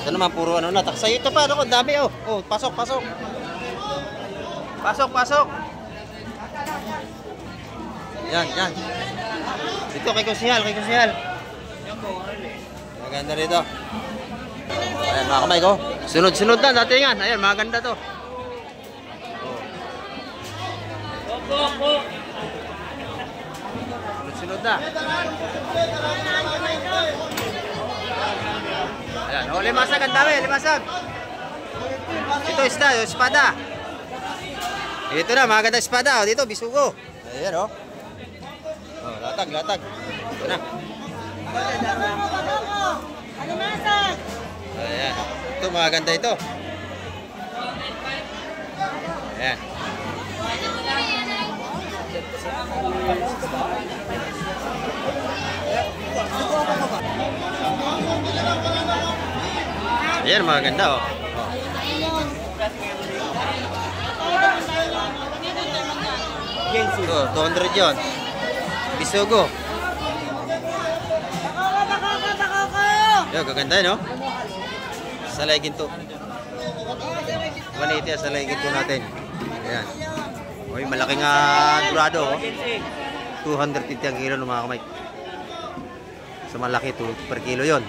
Ito naman puro ano na. Taksay ito pa. Ano, dami oh. Oh, pasok, pasok. Pasok, pasok. Yan, yan. Ito kay Kusihal, kay Kusihal. Maganda rito. Ayan mga kamay ko. Sunod-sunod na datingan. Ayan, maganda to. Sunod-sunod na. Ayan, oh, limasag ang dami, limasag. Ito isda, yung espada. Ito na, maganda espada. Oh, dito, bisugo. Ayan, oh. Oh, latag, latag. Ito na. Ayan. Ito, maganda ito. Ayan. Ayan, maganda oh. Ito, 200 yun. Bisugo. Ayan, gaganda yun, no? Salay ginto. Maniti, salay ginto natin. Ayan. Uy, malaking durado, oh. 250 ang kilo ng mga kamay. So malaki, 2 per kilo yun.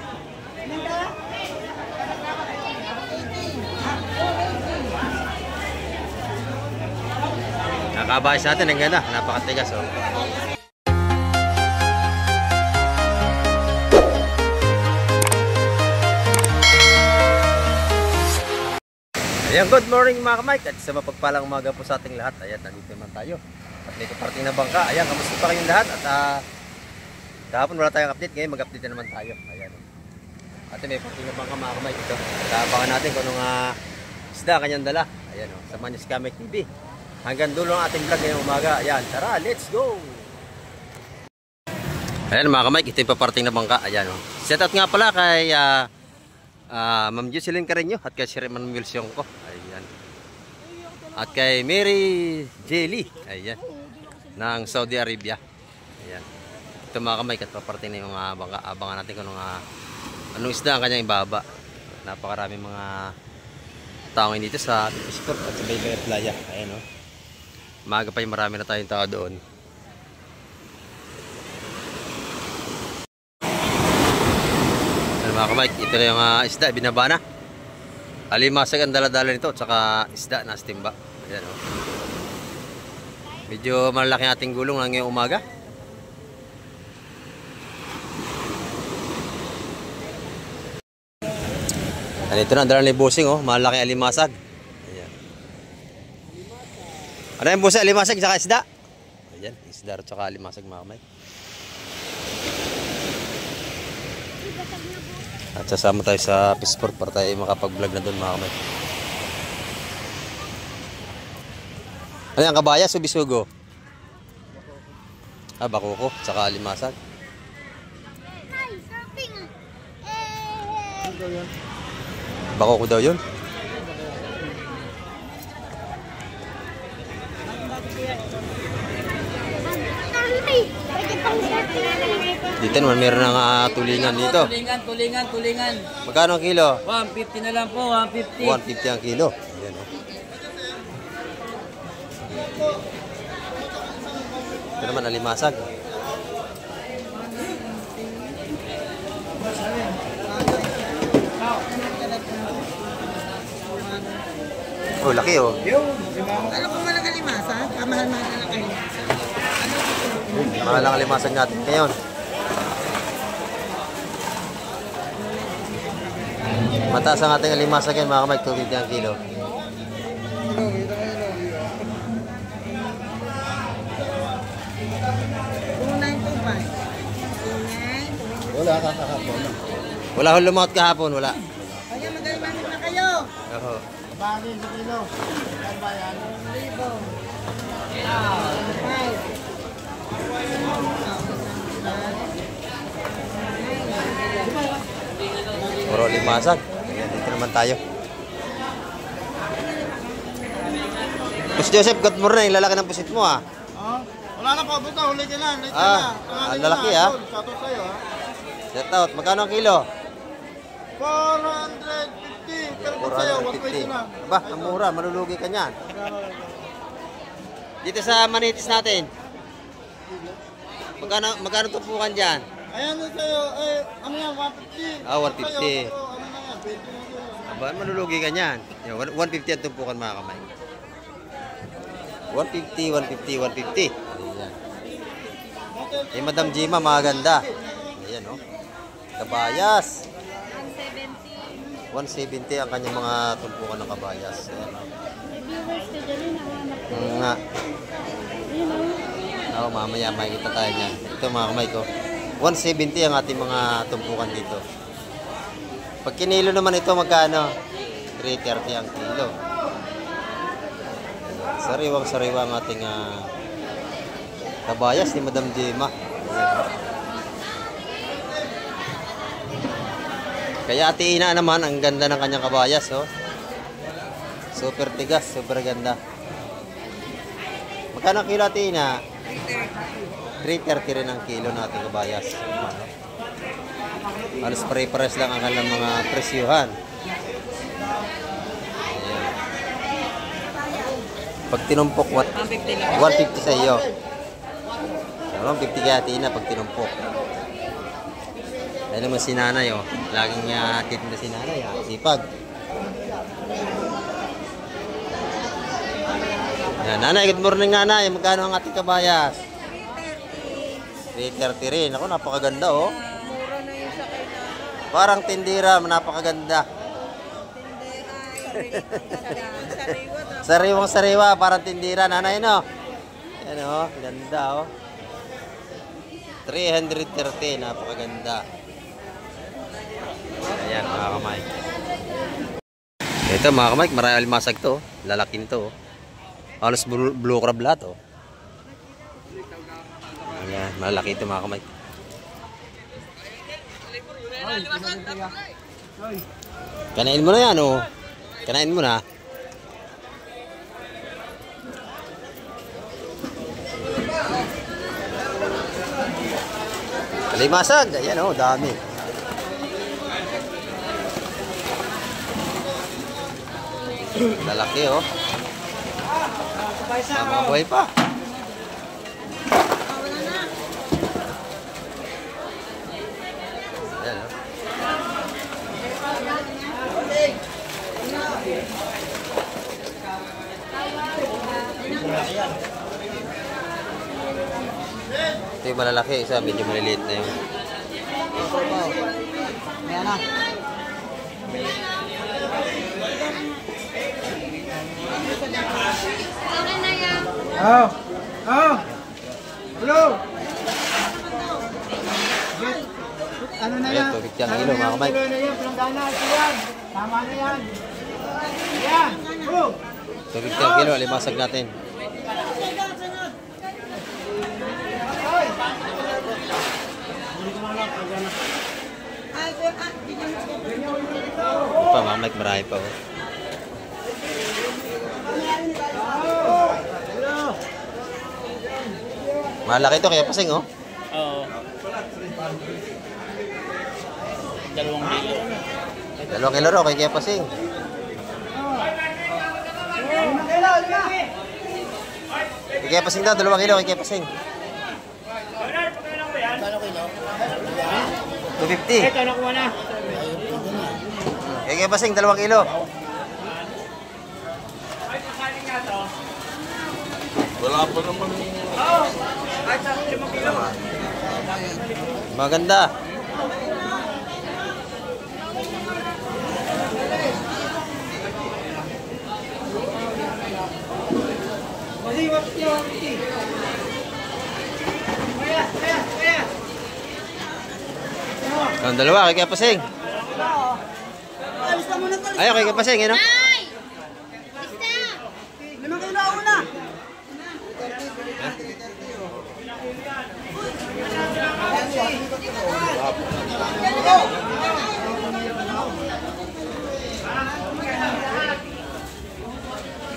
Nakabayas natin, ang ganda. Napakatigas, oh. Ayan, good morning mga kamay. At sa mapagpalang umaga po sa ating lahat. Ayan, nandito naman tayo. At may kaparting na bangka. Ayan, kamusta pa kayong lahat? At kahapon wala tayong update. Ngayon mag-update na naman tayo. Ayan. At may parting na bangka mga kamay. Ito. At abangan natin kung anong isda kanyang dala. Ayan, oh, sa Manus Kamek TV. Hanggang dulo ang ating vlog ngayong umaga. Ayan, tara, let's go! Ayan mga kamay, ito yung paparting na bangka. Ayan, oh. Set out nga pala kay Ma'am Jocelyn Carreño at kay Sir Emmanuel Siongko. Ayan. At kay Mary Jelly. Ayan. Ng Saudi Arabia. Ayan. Ito mga kamay, kat paparting na yung mga bangka. Abangan natin kung anong isda ang kanyang ibaba. Napakarami mga tao dito sa Sport at sa Baybay Playa. Ayan, oh. Maaga pa yung marami na tayong tao doon. Mga kamay, ito na yung isda, binaba na. Alimasag ang dala-dala nito at saka isda na timba. Ayan, oh. Medyo malaki ating gulong lang ngayong umaga. Ito na ang dala ni Bossing, oh. Malaki alimasag. Ayan. Ano yung Bossing? Alimasag at saka isda? Ayan, isda at saka alimasag mga kamay. At sasama tayo sa Pisport para tayo makapag-vlog na doon mga kamay. Ano yung kabayas o bisugo? Bakuko, tsaka alimasag. Bakuko daw yun. Dito naman meron ng tulingan dito. Tulingan. Magkano ang kilo? 150 na lang po, 150. 150 ang kilo. Ayan, oh. Ito naman alimasag. Oh, laki oh. Ano po walang alimasag? Mahal-mahal na lang alimasag. Mahal ang alimasag natin ngayon. Mataas ang ating alimasag yan mga kamay, 250 ang kilo. Wala kahapon. Wala akong lumaot kahapon, wala. Kaya magalimang na kayo. Oo. Bagay sa kilo. Saan ba yan? 1,000. Puro limasag. Ayan, dito naman tayo. Boss Joseph, good morning. Lalaki ng pusit mo ah. Wala na po, buta. Huli ka na. Ang lalaki ah. Shoutout sa'yo ah. Set out. Magkano ang kilo? 450. Pero kung sa'yo, 120 lang. Ba, ang mura, malulugi ka niyan. Dito sa manitis natin. Magkano tumpukan dyan? Ayan na sa'yo, ano yan, 150. Ah, 150. Sa'yo, ano na yan, 20 lang sa'yo. Aba, malulugi ka niyan. 150 ang tumpukan mga kamay. 150, 150, 150. Ayan. Eh, Madam Jima, maganda. Ayan, oh. Kabayas. 170 ang kanyang mga tumpukan ng kabayas. Ayan, oh. Nga. Oo, mamaya makikita tayo niyan. Ito mga kamay ko. 170 ang ating mga tumpukan dito. Pag kinilo naman ito, magkano? 330 ang kilo. Sariwang-sariwa ang ating kabayas ni Madam Jema. Kaya Ate Ina naman, ang ganda ng kanyang kabayas. Oh. Super tigas, super ganda. Magkano ang kilo, Ate Ina? 330 rin ang kilo natin kabayas. Halos pare-pares lang ang kanilang mga presyuhan. Ayan. Pag tinumpok, 150 sa iyo. 150 kaya Tina pag tinumpok. Dahil naman si nanay, oh. Laging titinda si nanay, sipag. Ayan, nanay, good morning nanay. Magkano ang ating kabayas? 330 rin. Ako, napakaganda, oh. Mura na yung sakay na. Parang tindira, napakaganda. Sariwa. Sariwang-sariwa, parang tindira, nanay, no? Ayan, oh, ganda, oh. 330, napakaganda. Ayan, mga kamay. Ito, mga kamay, marami masag to. Lalaking to, oh. Halos blue crab lahat, oh. Ayan, malaki ito, mga kamay. Kanain mo na yan, oh. Kanain mo na. Kalimasag. Ayan, oh, dami. Lalaki, oh. Mga buhay pa. Ayan, oh. Ito yung malalaki, isa medyo maliliit na yun. Ayan na. Oh! Oh! Hello! Ano na Ayan, yan? tubig yan ang ilo, mga kamay. Ano na yan? Pinagdana, ito yan. Tama na yan. Ayan! Bro! Tubig yan kilo, alimasag natin. Ito pa, mamay, marami pa, oh. Malaki ito, kaya pasing, oh. Oo. 2 kilo. 2 kilo raw, kaya pasing. Kaya pasing daw, 2 kilo, kaya pasing. Kano kilo? 250. Ito, nakuha na. Kaya pasing, 2 kilo. Wala pa naman. Maganda. Ang dalawa, kaya pasing. Ayaw, kaya pasing, ano? Ay! Basta! 5 kilo ako na.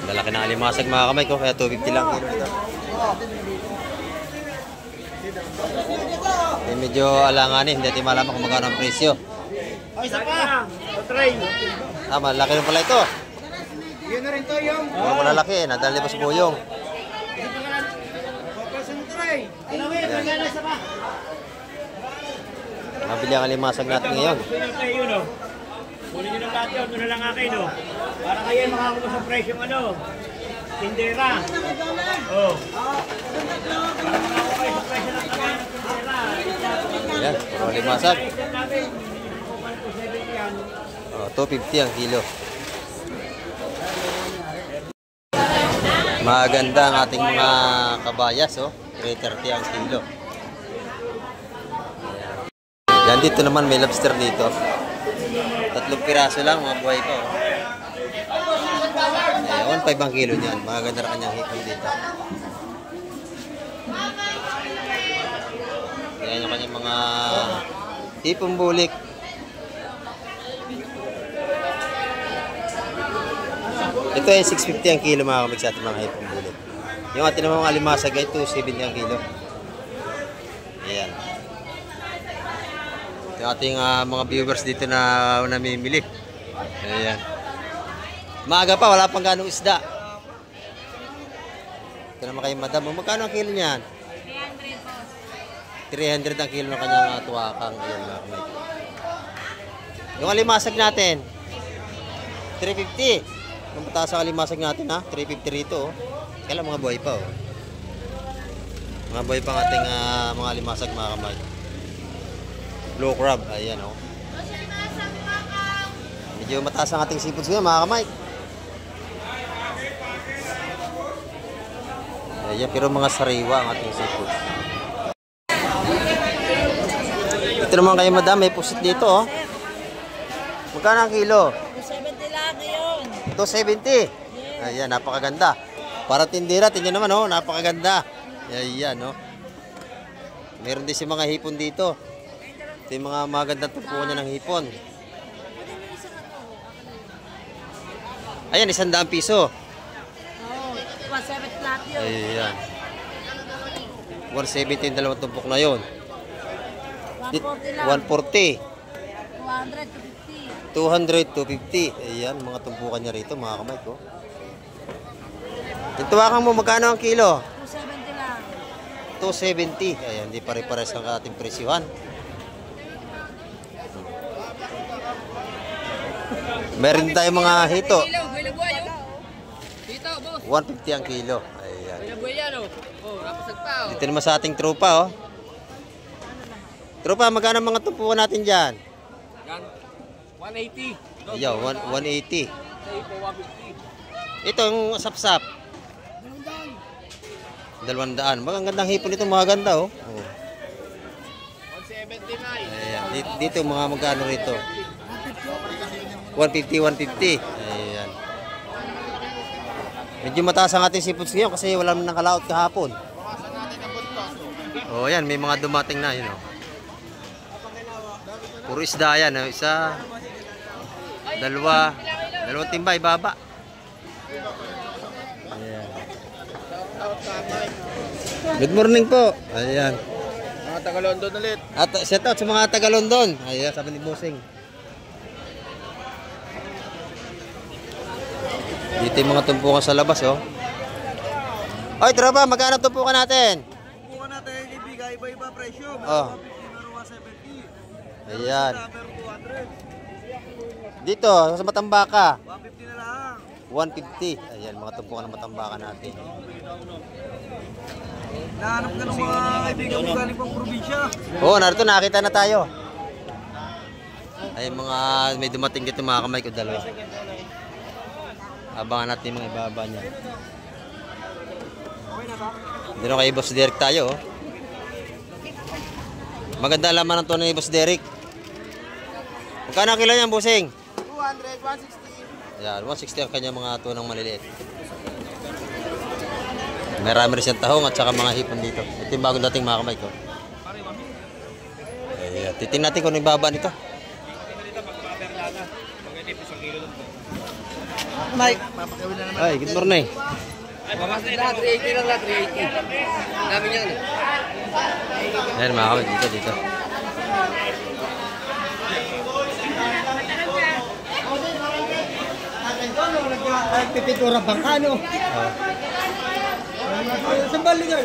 Lalaki ng alimasag, mga kamay ko, kaya 250 lang kilo nito. Medyo alanganin, hindi natin malaman kung magkano ang presyo. O, isa pa. Try. Ah, malaki na pala ito. Yun na rin to yung. Mga malalaki, nadali pa sa buyong. Try. Isa pa. Mabili ang alimasag natin ngayon. Yun o. Kunin nyo ng lahat yun. Doon na lang akin o. Para kayo makakuha sa presyong ano. Tindera. Oh. Para makakuha kayo sa presyo ng kagaya ng tindera. Ayan, puro alimasag. Oh, 250 ang kilo. Maganda ang ating mga kabayas, oh. 330 ang kilo. Yan, dito naman may lobster dito. 3 piraso lang, mga buhay pa, oh. Ayan, 1.5 ang kilo niyan. Maganda na kanyang hipon dito. Ayan yung kanyang mga hipon bulik. Ito ay 650 ang kilo, mga kamig sa ating mga hipon bulik. Yung ating mga alimasag ay 270 ang kilo. Ayan. Yung ating mga viewers dito na namimili. Ayan. Maaga pa, wala pang ganong isda. Ito naman kayo, madam. Magkano ang kilo niyan? 300 ang kilo ng kanyang tuwakang. Ayan, mga kamay. Yung alimasag natin, 350. Ang pataas ang alimasag natin, ha? 350 rito, oh. Kailan mga buhay pa, oh. Mga buhay pa ang ating mga alimasag, mga kamay. Blue crab, ayan, oh. Medyo mataas ang ating seafoods ngayon, mga kamay. Ayan, pero mga sariwa ang ating seafoods. Ito naman kayo, madam, may pusit dito, oh. Magkano ang kilo? 270 lang ngayon. 270. Ayan, napakaganda. Para tindera, tingnan naman, oh, napakaganda. Ayan, oh. Meron din si mga hipon dito. Ito yung mga magandang tumpukan niya ng hipon. Ayan, 100 piso. Oo, 170 lahat yun. Ayan. 170 yung dalawang tumpok na yun. 140 lang. 140. 200 to 50. 200 to 50. Ayan, mga tumpukan niya rito, mga kamay ko. Tintuwakan mo, magkano ang kilo? 270 lang. 270. Ayan, hindi pare-pares ang ating presyuhan. Meron tayong mga hito. 150 ang kilo. Ayan. Dito naman sa ating tropa, oh. Tropa, magkano mga tumpukan natin dyan? Yan. 180. Ayaw, 180. Ito yung sapsap. 200. Magandang hipon ito, maganda, oh. 179. Ayan. Dito mga magkano rito? 150. Ayan. Medyo mataas ang ating seafoods ngayon kasi wala nang nakalaot kahapon. Oh, yan, may mga dumating na, yun, oh. Puro isda yan, oh. Isa, dalawang timba, ibaba. Ayan. Good morning po. Ayan. Mga taga-London ulit. At shout out sa mga taga-London. Ayan, sabi ni Bossing. Dito yung mga tumpukan sa labas, oh. Oy, tropa, magkano tumpukan natin? Tumpukan natin, ibigay iba-iba presyo. Oh. 170. Ayan. Meron 200. Dito, sa Matambaka. 150 na lang. 150. Ayan, mga tumpukan ng Matambaka natin. Nahanap ka ng mga kaibigan mo galing pang probinsya. Oo, narito, nakita na tayo. Ay, mga may dumating dito, mga kamay ko, dalawa. Abangan natin yung mga ibaba niya. Dito kay Boss Derek tayo, oh. Maganda laman ng to ni Boss Derek. Magkano ang kilo niyan, Bossing? 200, 160. Ayan, 160 ang kanya mga tunang maliliit. Marami rin siyang tahong at saka mga hipon dito. Ito yung bagong dating mga kamay ko. Ayan, titingnan natin kung ano yung baba nito. Mike, papakawin na naman. Ay, good morning. Lahat 380 lang lahat, 380. Dami niyan. Ayan mga kamay, dito. Pipitura bangkano. Saan ba lugar?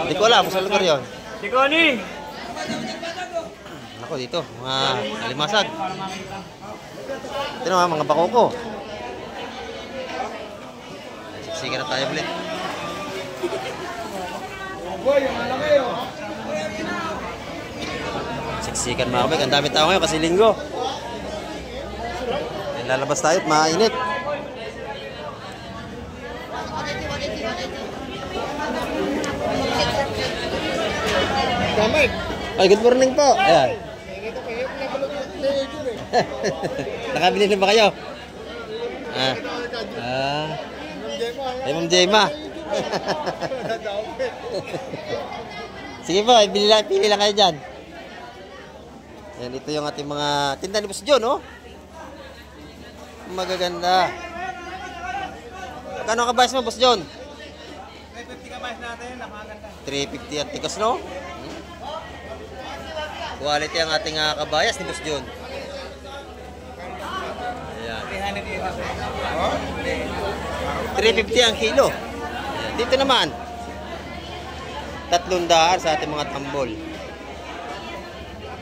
Hindi ko alam kung saan lugar yun. Si Connie. Ako dito, mga alimasag. Ito naman, mga bakoko. Siksikan na tayo ulit. Siksikan mga kabig. Ang dami tao ngayon kasi linggo. Lalabas tayo at mainit. Ay, good morning po. Ayan. Nakabili na ba kayo? Ay, Ma'am Jema. Sige po, pili lang kayo dyan. Ayan, ito yung ating mga tinda ni Boss John, oh. Magaganda. Magkano kabayas mo, Boss John? 350 kabayas natin, napakaganda. 350 at tikas, no? Quality ang ating kabayas ni Boss John. Ayan. 350 ang kilo. Ayan. Dito naman, 300 sa ating mga tambol.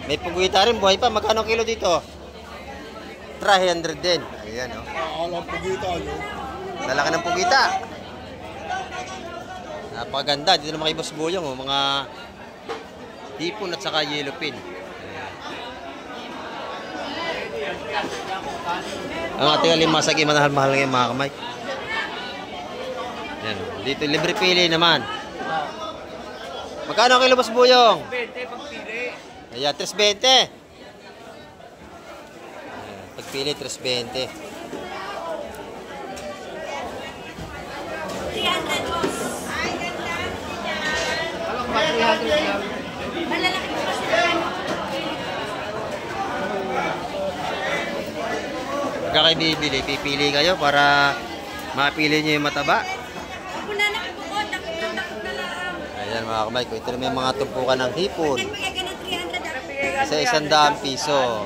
May puguita rin, buhay pa. Magkano kilo dito? 300 din. Ayan, oh. Alam pugita yun. Lalaki ng pugita. Napakaganda. Dito naman kay Boss Boyong, oh. Mga hipon at saka yellow pin. Ang ating alimasag ay mahal-mahal ngayon mga kamay. Ayan, oh. Dito libre pili naman. Magkano kilo Boss Boyong? 20 pagpili. Ayan, 320. Pagpili, 320. 300 boss. Ay, ganda. Malalaki po kasi Pagka kayo bibili, pipili kayo para mapili nyo yung mataba. ako na nakibukod. Takot na lang. Ayan mga kamay, kung ito naman yung mga tumpukan ng hipon. Yan mo yaga ng 300. Sa 100 piso.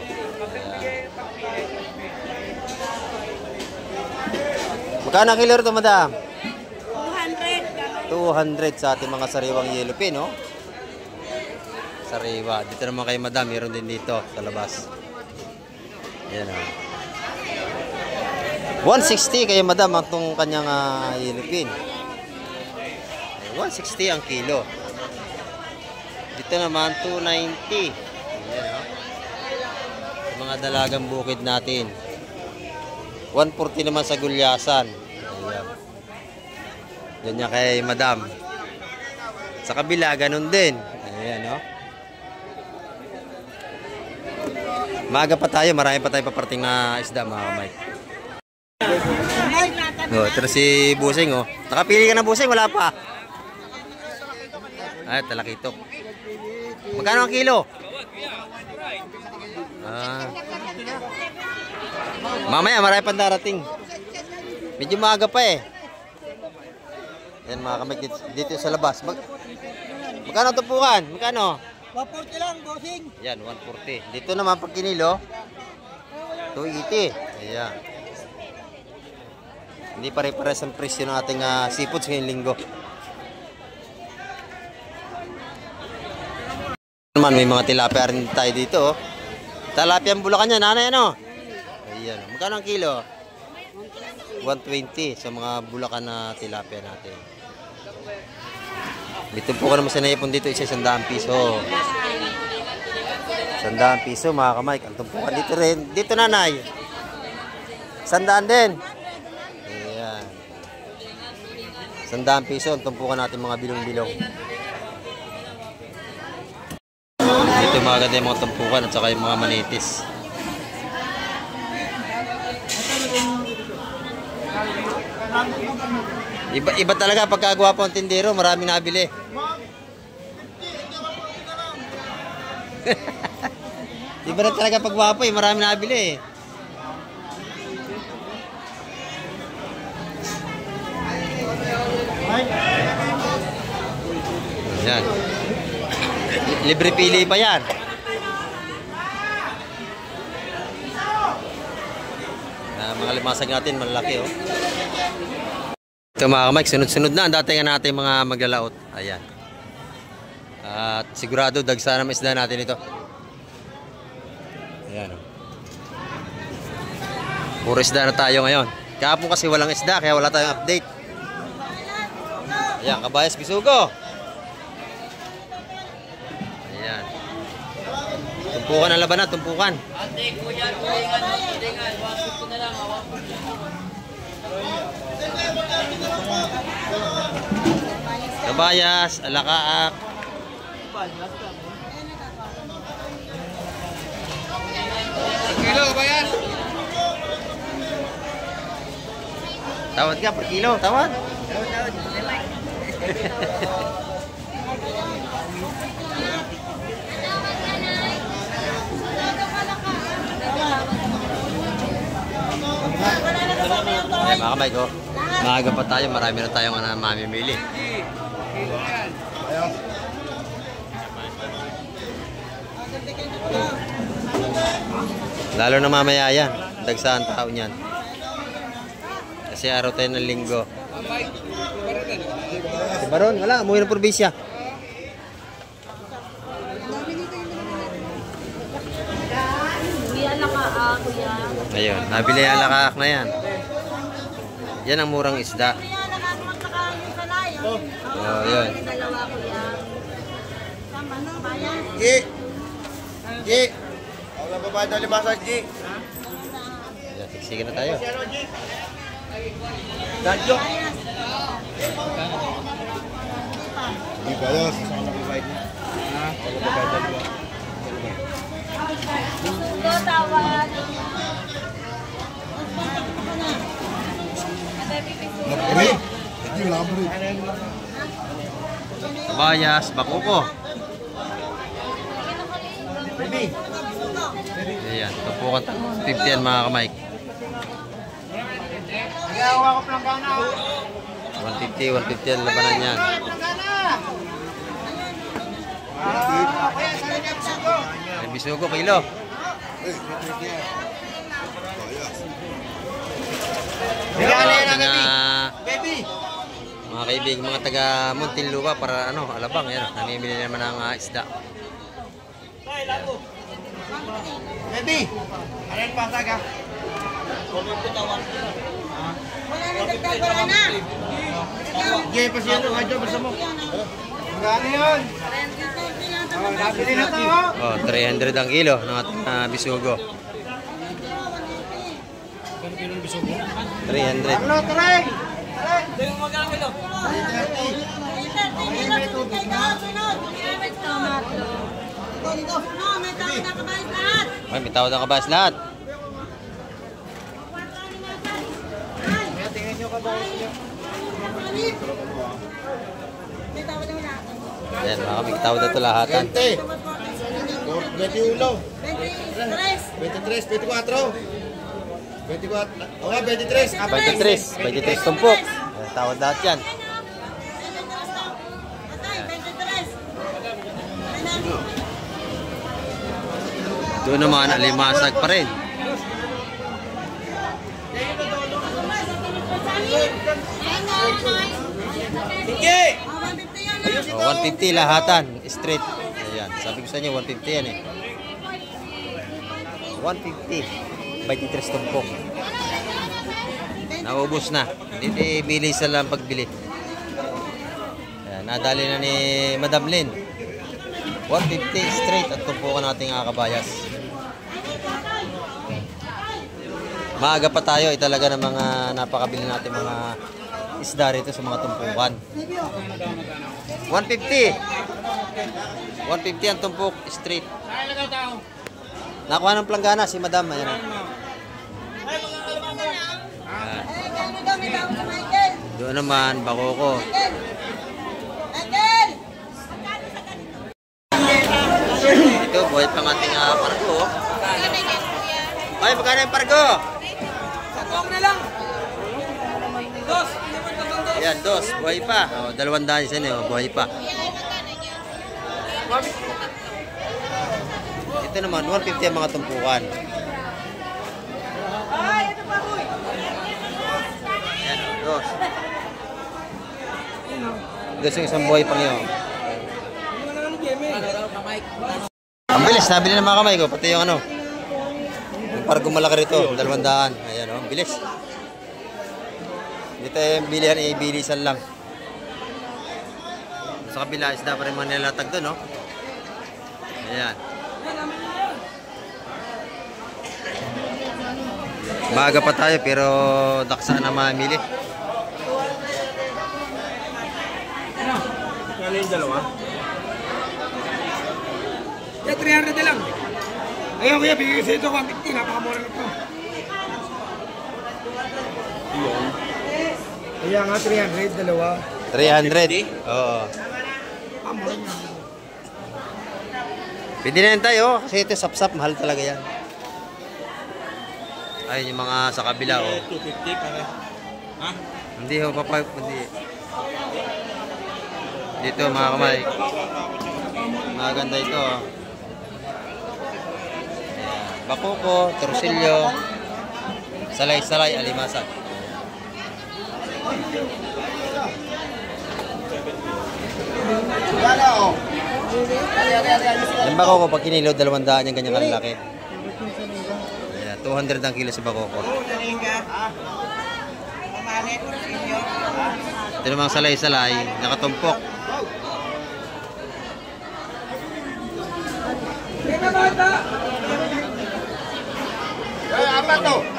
Magkano ang kilo rito, madam? 200. 200 sa ating mga sariwang yellow pin, no? Sariwa. Dito naman kay madam, meron din dito sa labas. Ayan, oh. 160 kayo, madam, ang itong kanyang yellow pin. 160 ang kilo. Dito naman, 290. Ayan, oh. Sa mga dalagang bukid natin. 140 naman sa gulyasan. Ayan. Yan niya kay madam. Sa kabila, ganun din. Ayan, no? Maaga pa tayo, marami pa tayo paparting na isda, mga kamay. Oh, ito na si Busing, oh. Nakapili ka na, Busing, wala pa. Ay, talakitok. Magkano ang kilo? Mamaya, marami pang darating. Medyo maaga pa eh. Yan mga kamay, dito sa labas. Magkano tupukan? Magkano? 140 lang, bossing. Yan, 140. Dito naman pag kinilo, 280. Ayan. Hindi pare-pares ang presyo ng ating seafoods ngayong linggo. Naman, may mga tilapia rin tayo dito. Oh. Tilapia ang Bulacan niya, nanay ano? Ayan. Magkano ang kilo? 120 sa mga Bulacan na tilapia natin. Dito po ka naman sa naipon dito, isa 100 piso. 100 piso mga kamay. Ang tumpukan dito rin. Dito nanay. 100 din. Ayan. 100 piso. Ang tumpukan natin mga bilong-bilong. Dito mga ganda yung mga tumpukan at saka yung mga manitis. Iba talaga pagkagawa po ang tindero, maraming nabili. Iba na talaga pagwapo eh, maraming nabili eh. Yan. Libre pili pa yan. mga limasag natin, malaki oh. Ito mga kamay, sunod-sunod na ang dating natin mga maglalaot. Ayan. At sigurado dagsa na isda natin ito. Ayan oh. Puro isda na tayo ngayon. Kahapon kasi walang isda kaya wala tayong update. Ayan, kabayas bisugo. Ayan. Tumpukan ang laban na, tumpukan. Ate, kuya, tulingan. Wasip ko na lang, Kabayas, alakaak. Kilo, bayas. Tawad ka per kilo, tawad. Ayan mga kamay ko. Maaga pa tayo, marami na tayong mamimili. Lalo na mamaya yan, dagsaan tao niyan. Kasi araw tayo ng linggo. Si Baron, wala, umuwi ng probinsya. Ayun, nabili ang lakaak na yan. Yan ang murang isda. Oh, yun. G. Wala pa ba ito limasag, G? Yan, siksikin na tayo. Dadyo. Di bayas. Napre. Hindi wala mo rin. Kabayas, bakuko. Baby. Ayan, tapukan tayo. 50 yan mga kamay. Nagawa ko planggana. 150 yan labanan yan. May bisugo, kilo. Baby. Mga kaibig, mga taga Muntinlupa para ano, Alabang, yan, namimili naman ng isda. Baby. Ano yung pasag ha? Gaya pa siya ito, hadyo basta mo. Magkano yun? Nabili na ito. Oh, 300 ang kilo ng ating bisugo. 300. Ano, taray? Ay, may tawad ang kabayas lahat. Ayan, mga kamig tawad na ito lahatan. 20. 21. 23. 24. 24. Oh, 23. 23 tumpok. Ayan, tawad lahat yan. Doon naman, alimasag pa rin. Oh, 150 lahatan, straight. Ayan, sabi ko sa inyo, 150 yan eh. 150. 23 tumpok. Naubos na. Hindi bilis lang pagbili. Ayan, nadali na ni Madam Lynn. 150 straight at tumpukan nating kabayas. Maaga pa tayo, talaga ng mga napakabili natin mga isda rito sa mga tumpukan. 150. 150 ang tumpok straight. Nakuha ng planggana si Madam. Ayan na. Doon naman, bakoko. Ito, buhay pang ating pargo. Ay, magkano yung pargo? Ayan, dos. Buhay pa. O, 200 isa niyo. Buhay pa. Ito naman, 150 ang mga tumpukan. Ayan, dos. Dos yung isang buhay pang yun. Ang bilis, nabili ng mga kamay ko, pati yung ano. Yung parang gumalaki rito, 200. Ayan o, ang bilis. Dito yung bilihan, bilisan lang. Sa kabila, isda pa rin mga nilatag doon, no? Ayan. Maaga pa tayo, pero daksa na mamili. Ano yung dalawa? Yeah, 300 na lang. Ayun kuya, bigay ko sa ito, 150, napakamura na ito. Kaya nga, 300, dalawa. 300? Oo. Pwede na yan tayo, kasi ito sapsap, mahal talaga yan. Ayun yung mga sa kabila, oh. 250 pare. Ha? Hindi ho, hindi. Dito mga kamay. Maganda ito, oh. Ayan. Bakuko, torsilyo, salay-salay, alimasag. Yung bakoko, pag kinilo, 200 yung ganyang kalaki. Ayan, 200 ang kilo sa bakoko. Ito namang salay-salay, nakatumpok.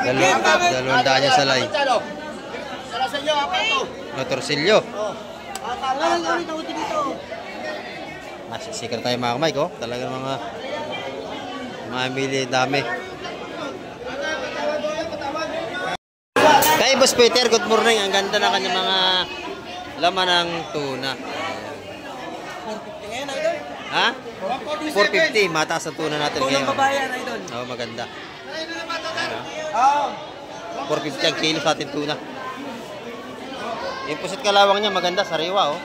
Dalawandaan yung salay. Torsilyo. Sisikar tayo mga kamay ko. Talagang mga mamili dami. Kay Boss Peter, good morning. Ang ganda na kanya mga laman ng tuna. 450 ngayon, idol? Ha? 450. Mataas ang tuna natin ngayon. Oo, maganda. 450 ang kilo sa ating tuna. Yung pusit kalawang niya maganda, sariwa, oh.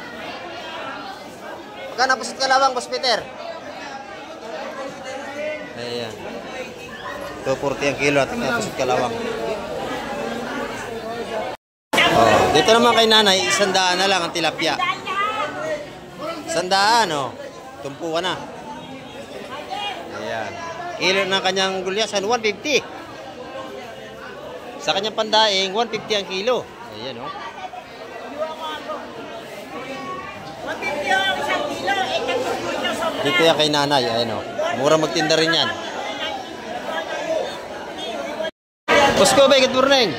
Magkano pusit kalawang, Boss Peter? Ayan. 240 ang kilo at pusit kalawang. Oh, dito naman kay nanay, 100 na lang ang tilapia. 100, oh. Tumpo ka na. Ayan. Kilo ng kanyang gulyasan, 150. Sa kanyang pandaing, 150 ang kilo. Ayan, oh. 150 ang isang kilo, Dito yan kay nanay, ayan o. Mura magtinda rin yan. Boss ko, good morning.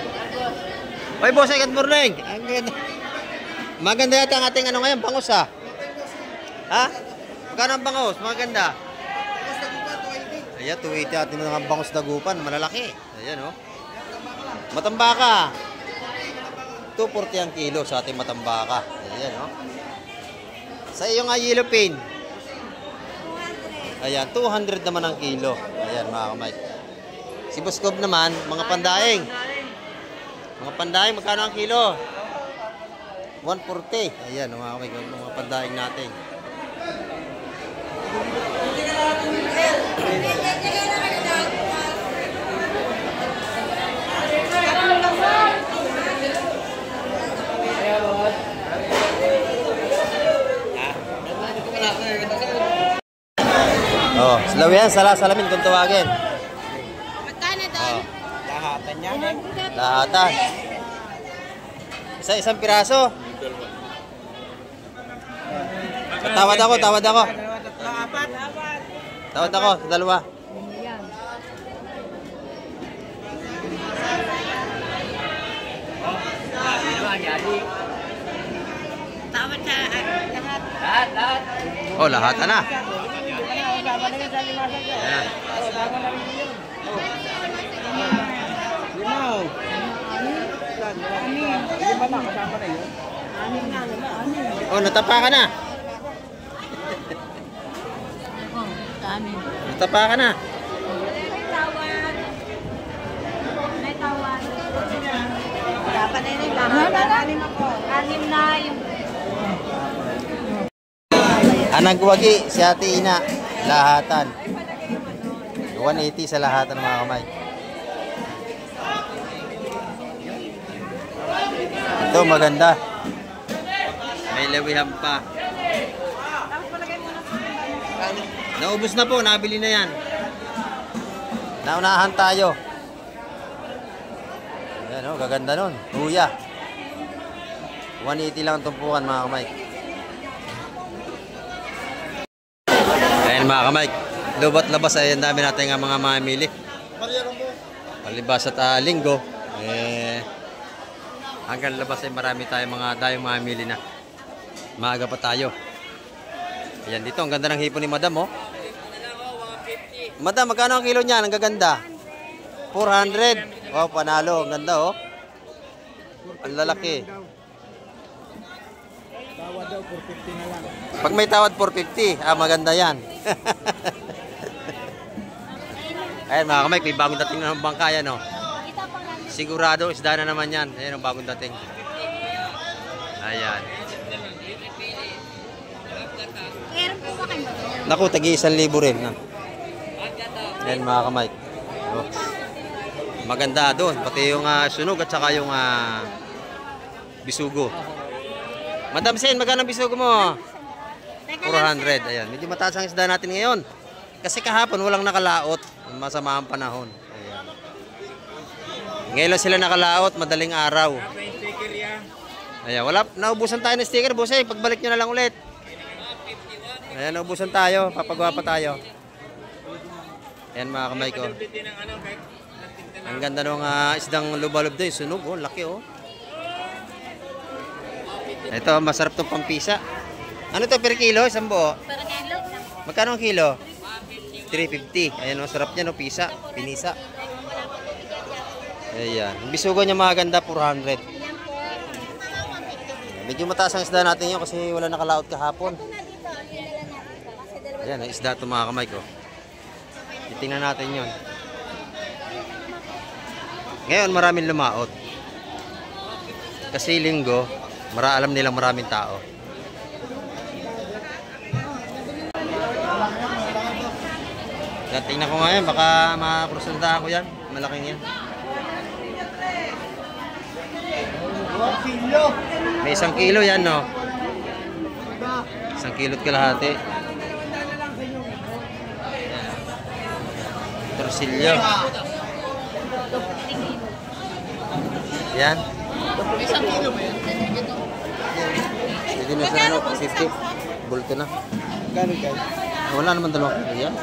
Oy, boss, good morning. Maganda yata ang ating ano ngayon, bangus ha. Ha? Magkano ang bangus? Maganda. Ayan, 280 ating mga bangus dagupan, malalaki. Ayan o. Matambaka. 240 ang kilo sa ating matambaka. Ayan o. Sa iyo nga yellow pin. Ayan, 200 naman ang kilo. Ayan, mga kamay. Si Boss Cobb naman, mga pandaing. Mga pandaing, magkano ang kilo? 140. Ayan, mga kamay, mga pandaing natin. Oh, slow yan, salamin kung tawagin. Magkano doon? Oh, Lahatan niya. lahatan. Isang piraso. Tawad ako. Tawad ako, dalawa. Tawad sa lahat. Oh, lahatan na. Ayan. Oh, natapa ka na. Natapa ka na. May tawad. Dapat na yun. Anim na yung... Anagwagi si Ate Ina. Lahatan. 180 sa lahatan ng mga kamay. Ito maganda. May lawihan pa. Naubos na po, nabili na yan. Naunahan tayo. Ayan o, gaganda nun. Huya. 180 lang ang tumpukan mga kamay. Ayan mga kamay. Lubat labas ay ang dami natin nga mga mamili. Palibas at linggo. Hanggang labas ay marami tayong mga dayong mamili na. Maaga pa tayo. Ayan dito, ang ganda ng hipon ni Madam oh. Madam, magkano ang kilo niyan? Ang gaganda. 400. Oh, panalo. Ang ganda oh. Ang lalaki. Tawad daw, 450 na lang. Pag may tawad 450, maganda yan. Ayan mga kamay, may bagong dating na ng bangka yan oh. Sigurado, isda na naman yan. Ayan ang bagong dating. Ayan. Naku, tagi 1,000 rin. Ayan mga kamay. Oh. Maganda doon. Pati yung sunog at saka yung bisugo. Madam Sen, magkano bisugo mo? 400. Ayan. Medyo mataas ang isda natin ngayon. Kasi kahapon walang nakalaot. Masama ang panahon. Ayan. Ngayon lang sila nakalaot. Madaling araw. Ayan. Wala, naubusan tayo ng sticker. Busay, pagbalik nyo na lang ulit. Ayan, naubusan tayo. Papagawa pa tayo. Ayan mga kamay ko. Ang ganda ng isdang lubalob doon. Sunog oh, laki oh. Ito, masarap itong pampisa. Ano to per kilo? Isang buo? Per kilo. Magkano ang kilo? 350. Ayan, masarap niya no, pisa. Pinisa. Ayan. Ang bisugo niya maganda, 400. Medyo mataas ang isda natin yun kasi wala nakalaot kahapon. Ayan, ang isda ito mga kamay ko. Titingnan natin yun. Ngayon maraming lumaot. Kasi linggo, alam nilang maraming tao. Yan, tingnan ko nga yan, baka makakrusunda ako yan. Malaking yan. May 1 kilo yan, no? 1 kilo't kalahati. Torsilyo. Yan. 1 kilo ba yun? Hindi na sa 50. Bulto na. Gano'n guys? Wala naman 2 kilo yan.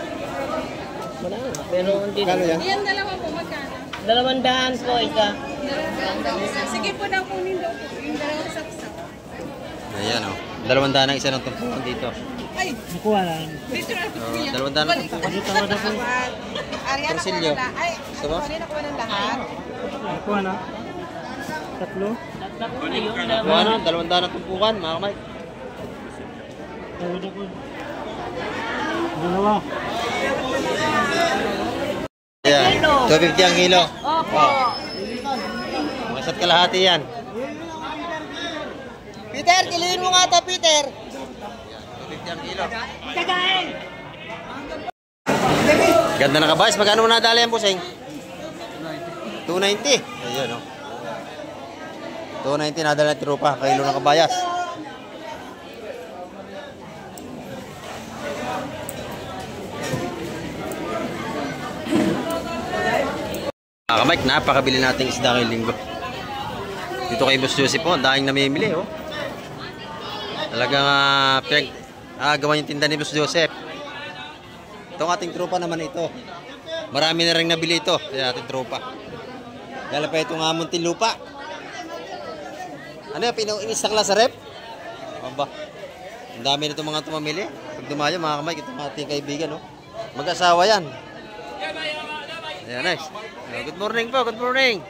Wala na. Pero hindi na. Yan, dalawa po, magkano? 200 po isa. Sige po daw kunin daw po. Yung dalawang saksak. Ayan o. 200 ang isa ng tumpukan dito. Ay, Nakuha lang. dito na po kuya. 200 ang tumpukan. Dito tawad ako. Ariana, Torsilyo. nakuha na. Ay, Gusto mo? ano nakuha ng lahat? Nakuha na. 3. Nakuha na, 200 ang tumpukan, mga kamay. Tawad ako. Dalawa. Ayan, 250 ang kilo. Opo. Mga isa't kalahati yan. Peter, kilihin mo nga ito, Peter. 250 ang kilo. Ganda na kabayas. Magkano mo nadali yan, Puseng? 290. Ayun, o. 290 nadali na tirupa. Kilo na kabayas. Mike, napakabili nating isda ngayong linggo. Dito kay Boss Joseph po, daing namimili oh. Talagang gawa yung tinda ni Boss Joseph. Itong ating tropa naman ito. Marami na rin nabili ito, yung ating tropa. Dala pa itong Muntinlupa. Ano yung inisakla sa rep? Aba, ang dami nito mga tumamili. Pag dumayo mga kamay, itong ating kaibigan oh. Mag-asawa yan. Ayan, nice. Good morning po, good morning.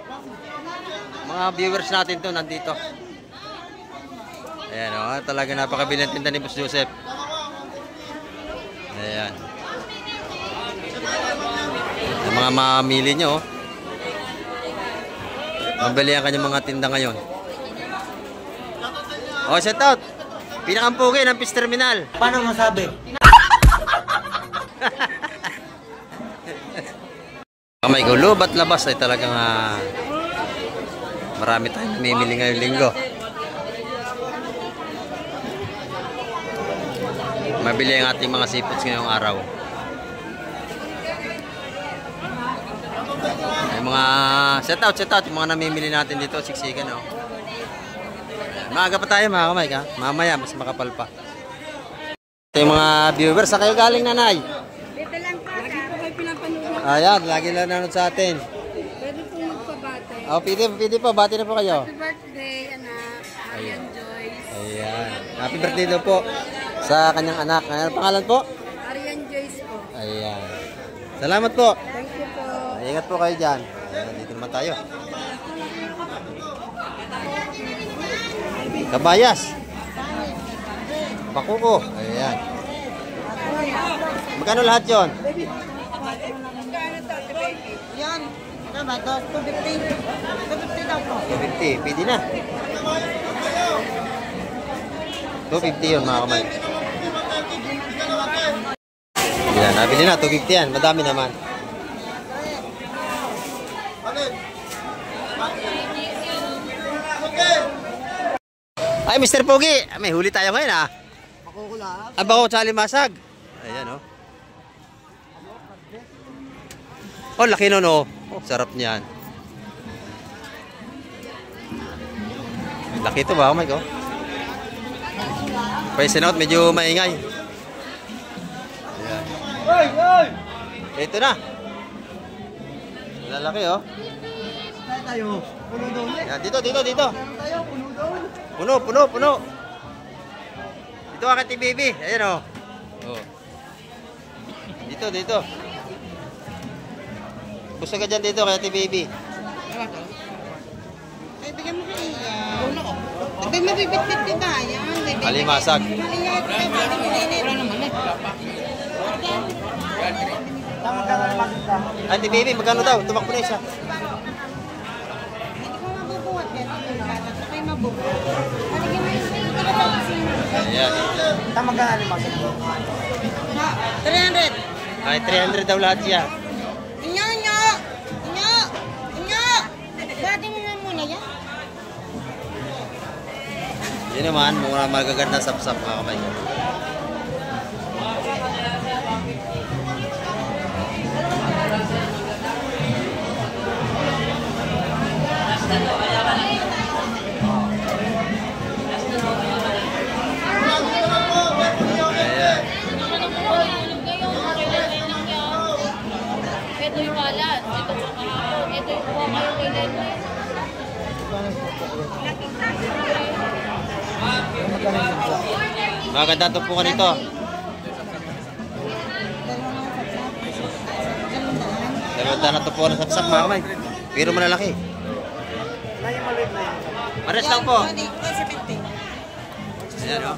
Mga viewers natin to nandito. Ayan o, talaga napakabili ng tinda ni Boss Joseph. Ayan. Yung mga mamili nyo, mabili ang kanyang mga tinda ngayon. O, shout out. Pinakampugi ng Fish Terminal. Paano masabi? Kamay ko, lubat labas ay talagang Marami tayong namimili ngayong linggo. Mabili ang ating mga seafoods ngayong araw. May mga set out yung mga namimili natin dito, siksikan oh. Maaga pa tayo mga kamay ha. Mamaya mas makapal pa. Ito yung mga viewers. Sa kayo galing, nanay? Dito lang po. Lagi po kayo pinapanood. Ayan, lagi lang nanonood sa atin. Pwede po magpabate. Oh, pwede po. Bati na po kayo. Happy birthday, anak. Arian Joyce. Ayan. Happy birthday daw po sa kanyang anak. Ano pangalan po? Arian Joyce po. Ayan. Salamat po. Thank you po. Ingat po kayo dyan. Ayan, dito naman tayo. Kabayas. Bakuko. Ayan. Magkano lahat yon? Yan. Tama to. 250. 250 daw po. 250. Pwede na. 250 yun mga kamay. Ayan, nabili na. 250 yan. Madami naman. Ay, Mr. Pogi. May huli tayo ngayon ah. Bako sa limasag. Ayan oh. Oh, laki nun oh. Oh, sarap niyan. Laki ito ba? Oh my God. Paisin out, medyo maingay. Ayan. Ito na. Lalaki oh. Ayan, dito. Puno. Dito ka kay baby. Ayan o. Oh. Dito. Gusto ka dyan dito kay baby. Ay, bigyan mo kayo. Bigyan mo bibit-bit ka ba? Yan. Alimasag. Wala naman eh. Ay, baby, magkano daw? Tumakbo na isa. Hindi ko mabubuhat yan. Sakay mabubuhat. Aligyan mo yung Ayan. Tama ka na 300. Ay, 300 daw lahat siya. Inyo! Bati mo na muna yan. Yun naman, mga magagandang sapsap mga kamay. Ito yung alat. Ito yung kahapon. Ito yung kuha kayo kailan. Maganda ito po ka nito. Dalawang na ito po na sapsap mga kamay. Pero malalaki. Mares lang po. 170. Ayan o.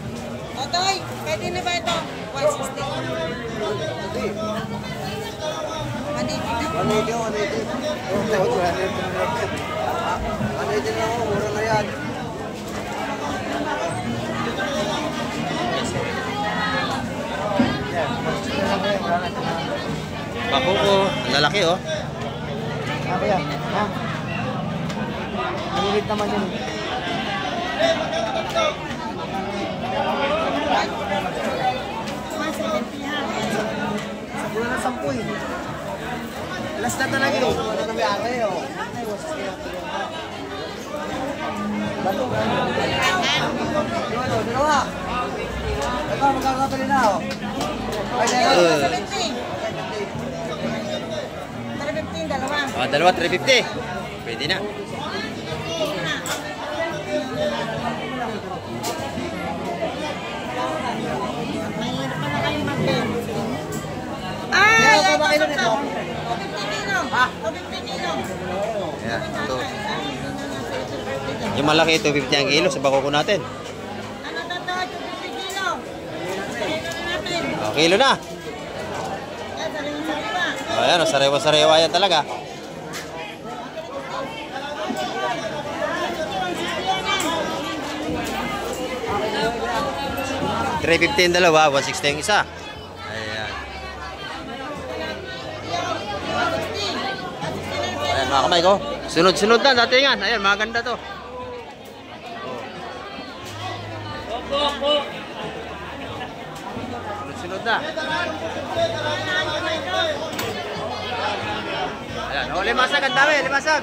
Otoy, pwede na ba ito? 160. Bakuko. Ang lalaki oh. Mahilig naman yun. Sa pula ng 10 eh. Last na talaga eh. Wala na may akay oh. Bato ka. Dalawa. Ito, magkakapali na oh. Ay, dalawa. 315, dalawa. Dalawa, 350. Pwede na. Mahirap pa na kayo mag-bensin. Ay, ito. 250 nino. 250 nino. Ayan, ito. Yung malaki, 250 ang kilo sa bakuko natin. Ano to? 250 kilo. Natin. Oh, kilo na. Yan, sariwa-sariwa. Ayan, sarewa-sarewa yan talaga. 350 yung dalawa, 160 yung isa. Ayan. Ayan mga kamay ko. Sunod-sunod na, datingan. Ayan, maganda to. Sunod-sunod na. Ayan, oh, limasag, ang dami, limasag.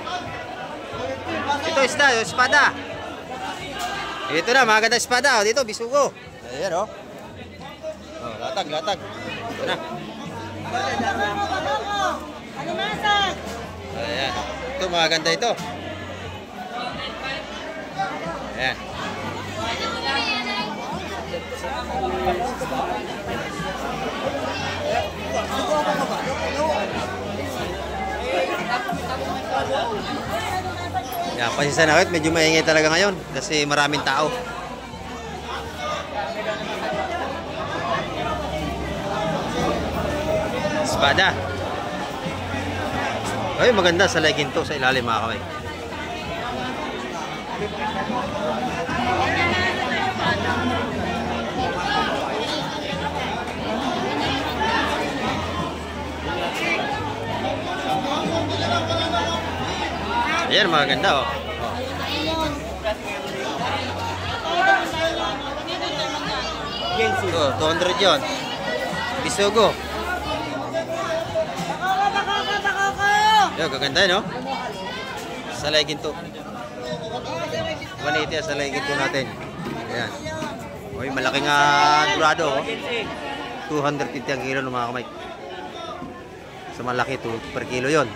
Ito, isda, yung espada. Ito na, maganda espada. Dito, bisugo. Ayan, oh. Oh, latag, latag. Ito na. Alimasag! Ayan. Ito, maganda ito. Ayan. Yan, pasensya na ulit. Medyo maingay talaga ngayon kasi maraming tao. Espada. Ay, maganda sa legging to sa ilalim mga kamay. Ayan, maganda oh. Ito, 200 yun. Bisugo. Yo, gaganda no? Sa legging to. 180 sa legging to natin. Ayan. Uy, malaking durado oh. 250 ang kilo ng mga kamay. Sa malaki, 2 per kilo yon.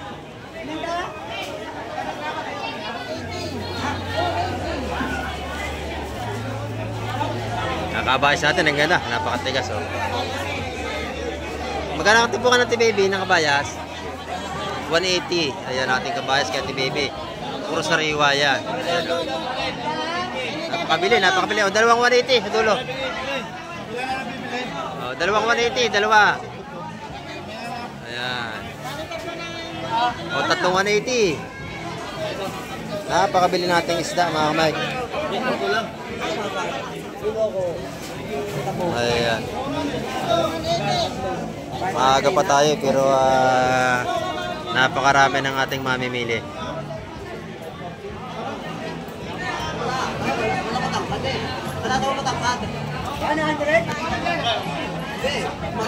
Nakabayas natin, ang ganda. Napakatigas oh. Magkano ang tipukan natin baby ng kabayas? 180. Ayan natin kabayas kay Ate Baby. Puro sariwa yan. Ayan o. Napakabili, napakabili. O, dalawang 180 sa dulo. O, dalawang 180, dalawa. Ayan. O, tatlong 180. Napakabili natin isda, mga kamay. Ayan. Maaga pa tayo, pero napakarami ng ating mamimili.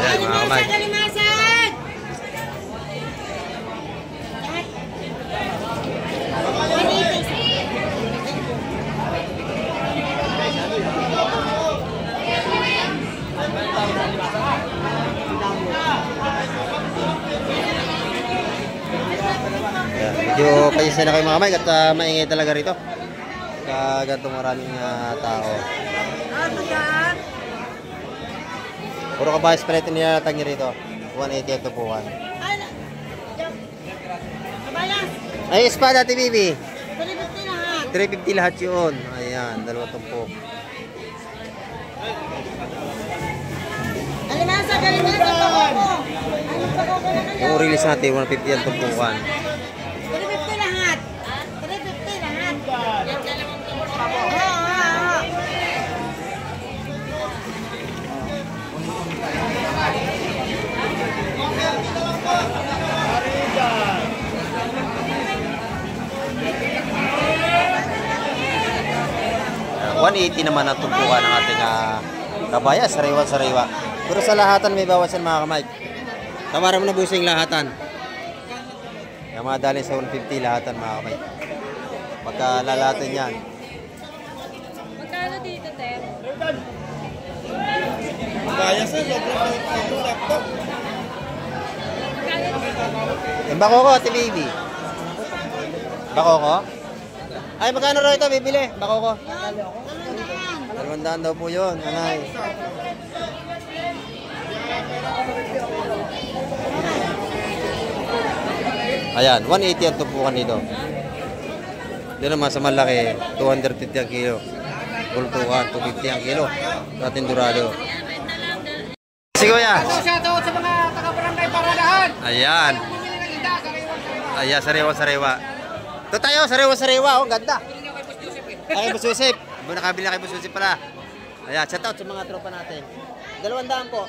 Ayan, mga kamay. Medyo pasensya na kayo mga kamay at maingay talaga rito. Kagantong maraming tao. Puro kabayas pa rin nilatag niya rito. 180 ang tupukan. Ay, espada Ate Bibi. 350 lahat yun. Ayan, dalawa tumpok. Alimasag, alimasag ako. Yung release natin, 150 ang tumpukan. 350 lahat. 350 lahat. Oo. 180 naman ang tumpukan ng ating kabayas, sariwa-sariwa. Pero sa lahatan may bawasan mga kamay. Tamaran mo na busing lahatan. Yung mga dali sa 150 lahatan mga kamay. Pagka lalatan yan. Magkano dito, Te? Kaya sa sobrang laptop. Yung bako ko, Ate Baby. Bako ko? Ay, magkano raw ito bibili? Bako ko. 200 daw po yun, anay. Ayan, 180 ang tumpukan dito. Dito naman sa malaki, 250 ang kilo. Kultukan, 250 ang kilo. Sa ating durado. Sige kuya. Shoutout sa mga taga-barangay Paradahan. Ayan. Ayan, sariwa-sariwa. Ito tayo, sariwa-sariwa. Oh, ganda. Ay, Boss Joseph. Nakabili na kay Boss Joseph pala. Ayan, shoutout sa mga tropa natin. 200 po.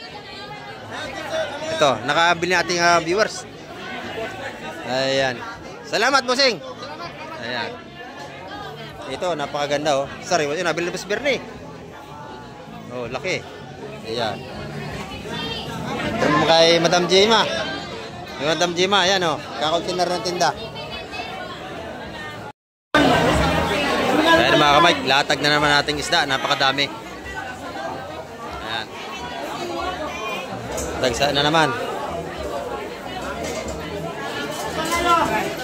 Ito, nakabili nating viewers. Ayan. Salamat, bossing. Ayan. Ito, napakaganda oh. Sariwa yun, nabili na ba si Bernie? Oh, laki. Ayan. Ito naman kay Madam Jima. Yung Madam Jima, ayan oh. Kakontinar ng tinda. Ayan mga kamay, latag na naman nating isda. Napakadami. Ayan. Tagsa na naman.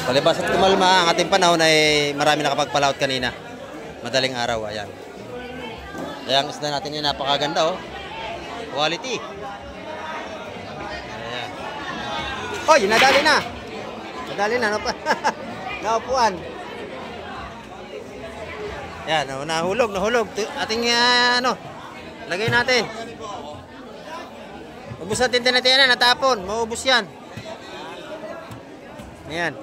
Palibas at kumalma ang ating panahon ay marami nakapagpalaot kanina. Madaling araw, ayan. Kaya ang isda natin yun napakaganda oh. Quality. Ayan. Hoy, nadali na. Nadali na. Naupuan. Ayan, nahulog. Ating ano, lagay natin. Ubus natin natin yan, natapon. Maubos yan. Ayan.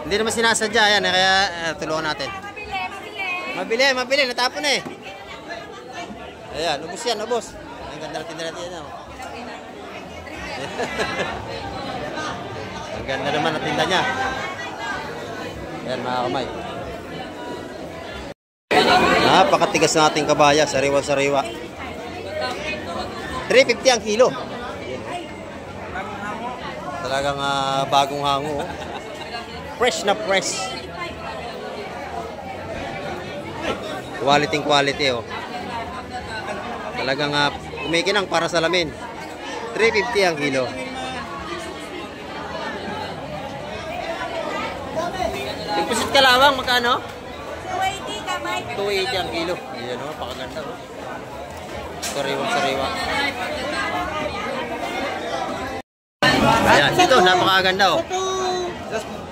Hindi naman sinasadya. Ayan, kaya tulungan natin. Mabili. Natapon na eh. Ayan, ubos yan, ubos. Ang ganda natin yan. Oh. Ang ganda naman ang tinda niya. Ayan mga kamay. Napakatigas ng ating kabaya. Sariwa-sariwa. 350 ang kilo. Talagang bagong hango. Oh. Fresh na fresh. Quality oh. Talagang kumikinang para sa lamin. 350 ang kilo. Yung pusit kalawang magkano? 280 kamay. 280 ang kilo. Ayan oh, pakaganda oh. Sariwa. Ayan, dito napakaganda oh.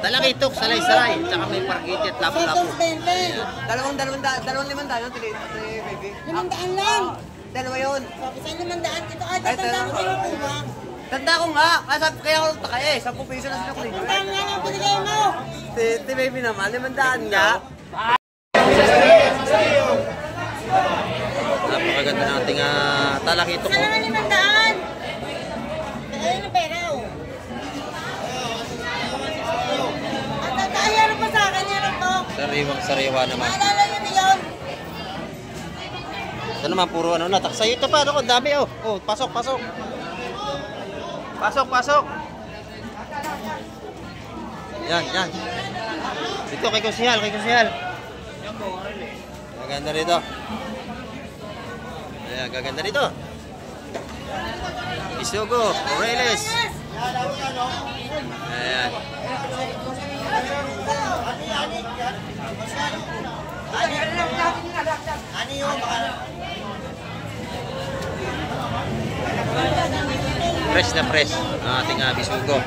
Talakitok, salay-salay, tsaka may pargiti at lapo-lapo. Dalawang 500 baby. 500 lang. Dalawa yun. Sabi sa'yo 500. Ito tandaan ko sa'yo po ba? Tanda ko nga. Kaya ako taka 10 piso na sila ko rin. Tandaan nga ang pinigay mo. Ti baby naman, 500 nga. Napakaganda ng ating talakitok. Sana nga 500. Ayun ang pera oh. At tatayaro pa sa akin yan ang to. Sariwang-sariwa naman. Maalala nyo na yun. Ito naman puro ano na. Sa'yo ito pa, ano, dami oh. Oh, pasok. Pasok. Yan. Dito kay Kusihal. Gaganda rito. Ayan, gaganda rito. Isugo, Oreles. Ayan. Fresh na fresh ang ating bisugo.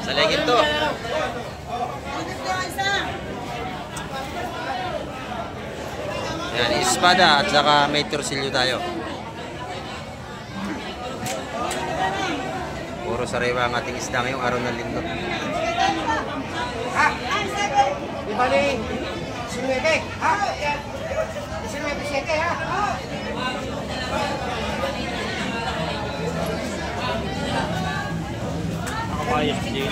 Sa legit to. Yan, espada at saka may torsilyo tayo. Puro sariwa ang ating isda ngayong araw ng linggo. Iba ni Sinuete. Ha? Sinuete 7 ha? Nakabayas din.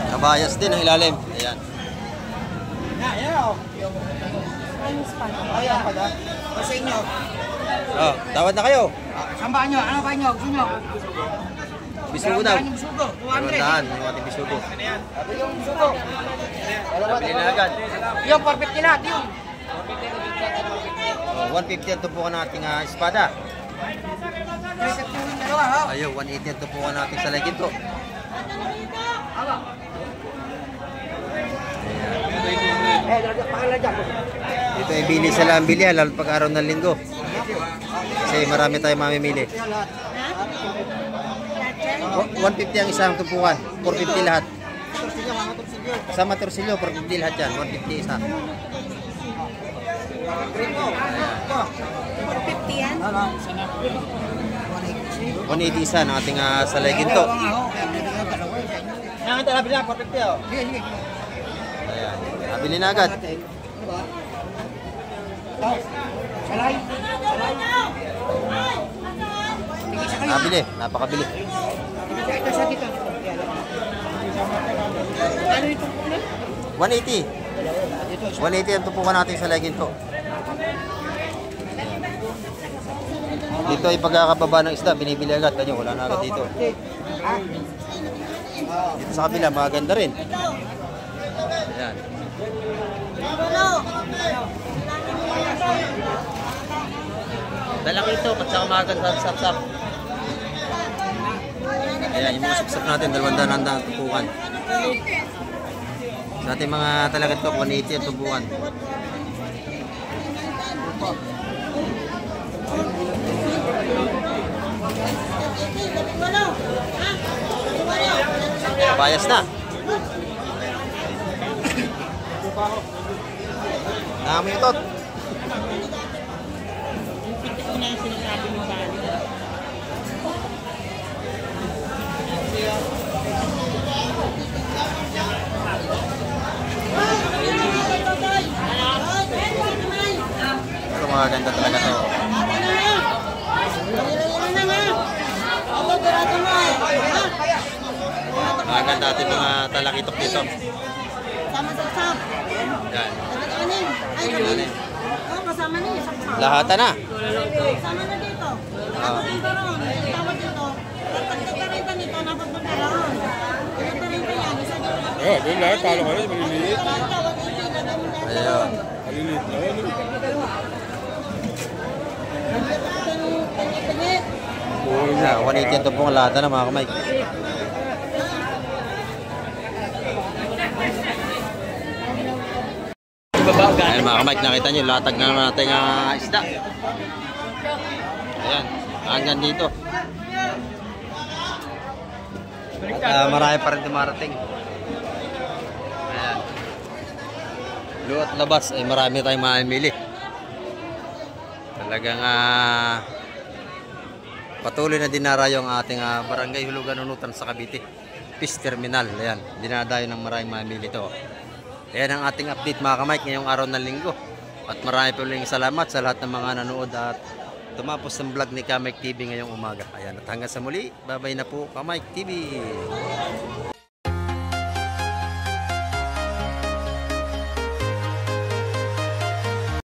Kabayas din ang ilalim. Ayan. Ayan pala. Sa inyo. Oh, tawad na kayo. Sambaan nyo. Ano ba nyo? Gusto nyo? Bisugo daw. Bisugo. 200 yung ating bisugo. Yung bisugo. Pabili na agad. Yung 450 lahat yun. Oh, 150 ang tupukan ng ating espada. 350 yung dalawa ha? Ayaw, 180 ang tupukan natin sa leginto. Ito ay bili sa lang bili lalo pag araw ng linggo. Kasi marami tayong mamimili. 150 ang isang tupukan, 450 lahat. Sama torsilyo, 450 lahat yan, 150 isa. 450 yan? 180 isa ng ating salay ginto. Yan, ito, nabili na, 450 oh. Sige. Ayan, nabili na agad. Nabili, napakabili. Ito sa dito. Ano ito po na? 180. 180 ang tupukan natin sa legging to. Dito ay pagkakababa ng isda, binibili agad. Kanyo, wala na agad dito. Dito sa kabila, maganda rin. Ayan. Dalaki ito, at saka maganda sa sap-sap. Ayan, yung mga sapsap natin, 200 ang tupukan. Sa ating mga talagat ko, 180 ang tupukan. Bayas na. Nami ito. Ito mga ganda talaga to. Mga ganda ating mga talakitok dito. Sama sa sap. Yan. Ay, galing. Oh, kasama na yung sap-sap. Lahata na. Sama na dito. Ako rin ba ron? Tawag dito. Pagkakarinta nito, napapunta ron. Pagkakarinta yan, isa dito. Oh, doon lahat. Kala ko rin, maliliit. Ayun. Maliliit na yun. Yeah, 180 ito pong lahata na mga kamay. Ayan mga kamay, nakita nyo, latag na natin ang isda. Ayan, hanggang dito. At marami pa rin dumarating. Ayan. Luot labas ay marami tayong mamimili. Talagang patuloy na dinarayo ang ating barangay Hulugan Unutan sa Cavite. Fish Terminal. Ayan, dinadayo ng maraming mamimili ito. Ayan ang ating update mga kamay ngayong araw ng linggo. At marami po uling salamat sa lahat ng mga nanood at tumapos ng vlog ni Kamike TV ngayong umaga. Ayan, at hanggang sa muli, bye-bye na po Kamike TV.